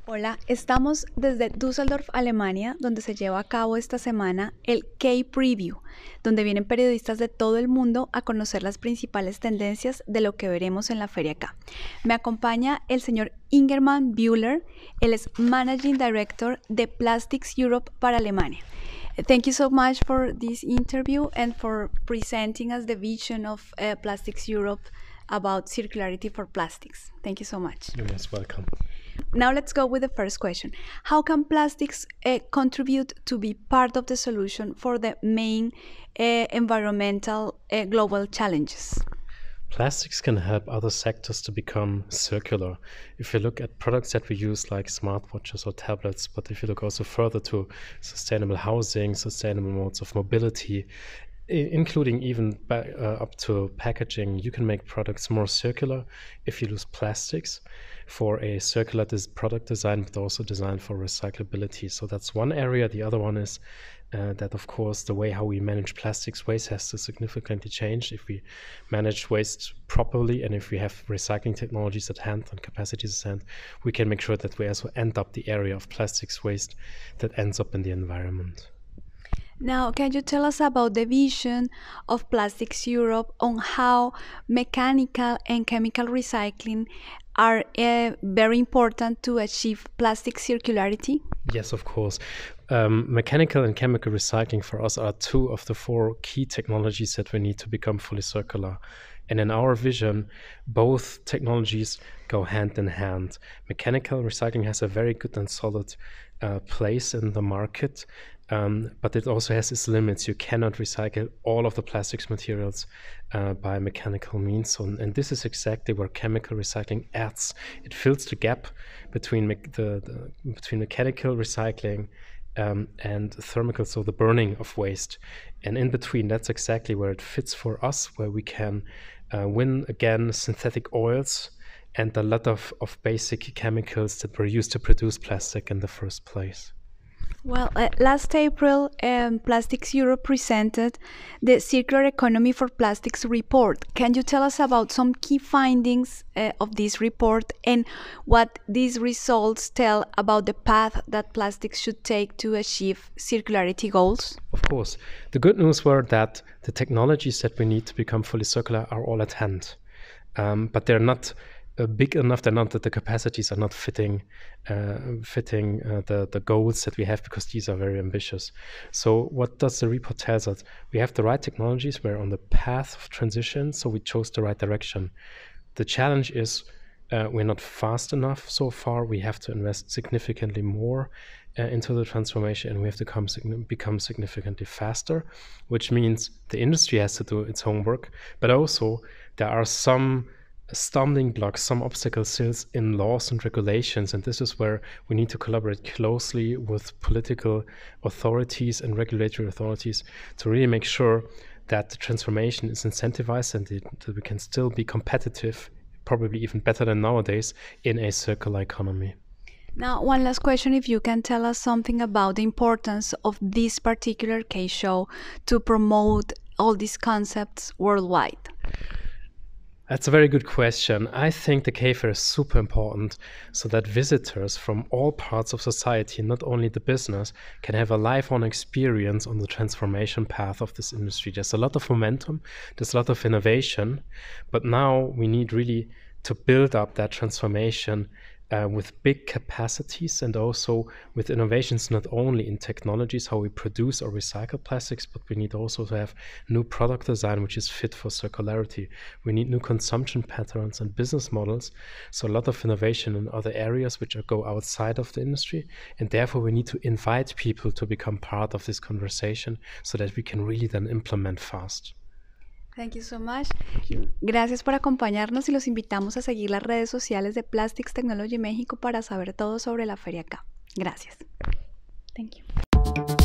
Hola, estamos desde Düsseldorf, Alemania, donde se lleva a cabo esta semana el K-Preview, donde vienen periodistas de todo el mundo a conocer las principales tendencias de lo que veremos en la feria acá. Me acompaña el señor Ingemar Buehler, él es Managing Director de Plastics Europe para Alemania. Thank you so much for this interview and for presenting us the vision of Plastics Europe about circularity for plastics. Thank you so much. You're most welcome. Now let's go with the first question. How can plastics contribute to be part of the solution for the main environmental global challenges? Plastics can help other sectors to become circular. If you look at products that we use like smartwatches or tablets, but if you look also further to sustainable housing, sustainable modes of mobility, including even up to packaging, you can make products more circular if you use plastics for a circular product design, but also designed for recyclability. So that's one area. The other one is that, of course, the way how we manage plastics waste has to significantly change. If we manage waste properly and if we have recycling technologies at hand and capacities at hand, we can make sure that we also end up the area of plastics waste that ends up in the environment. Now, can you tell us about the vision of Plastics Europe on how mechanical and chemical recycling are very important to achieve plastic circularity? Yes, of course. Mechanical and chemical recycling for us are two of the four key technologies that we need to become fully circular. And in our vision, both technologies go hand in hand. Mechanical recycling has a very good and solid place in the market, but it also has its limits. You cannot recycle all of the plastics materials by mechanical means. And this is exactly where chemical recycling adds. It fills the gap between between mechanical recycling and thermal, so the burning of waste. And in between, that's exactly where it fits for us, where we can win again synthetic oils and a lot of basic chemicals that were used to produce plastic in the first place. Well, last April, Plastics Europe presented the Circular Economy for Plastics report. Can you tell us about some key findings of this report and what these results tell about the path that plastics should take to achieve circularity goals? Of course. The good news were that the technologies that we need to become fully circular are all at hand, but they're not big enough. They're not that the capacities are not fitting the goals that we have, because these are very ambitious. So what does the report tell us? We have the right technologies. We're on the path of transition, so we chose the right direction. The challenge is we're not fast enough so far. We have to invest significantly more into the transformation, and we have to become significantly faster, which means the industry has to do its homework, but also there are some stumbling blocks, some obstacles still in laws and regulations, and this is where we need to collaborate closely with political authorities and regulatory authorities to really make sure that the transformation is incentivized and that we can still be competitive, probably even better than nowadays, in a circular economy. Now, one last question, if you can tell us something about the importance of this particular case show to promote all these concepts worldwide. That's a very good question. I think the K-Fair is super important so that visitors from all parts of society, not only the business, can have a live-on experience on the transformation path of this industry. There's a lot of momentum, there's a lot of innovation, but now we need really to build up that transformation with big capacities and also with innovations not only in technologies, how we produce or recycle plastics, but we need also to have new product design which is fit for circularity. We need new consumption patterns and business models, so a lot of innovation in other areas which go outside of the industry, and therefore we need to invite people to become part of this conversation so that we can really then implement fast. Thank you so much. Gracias por acompañarnos y los invitamos a seguir las redes sociales de Plastics Technology México para saber todo sobre la feria acá. Gracias. Thank you.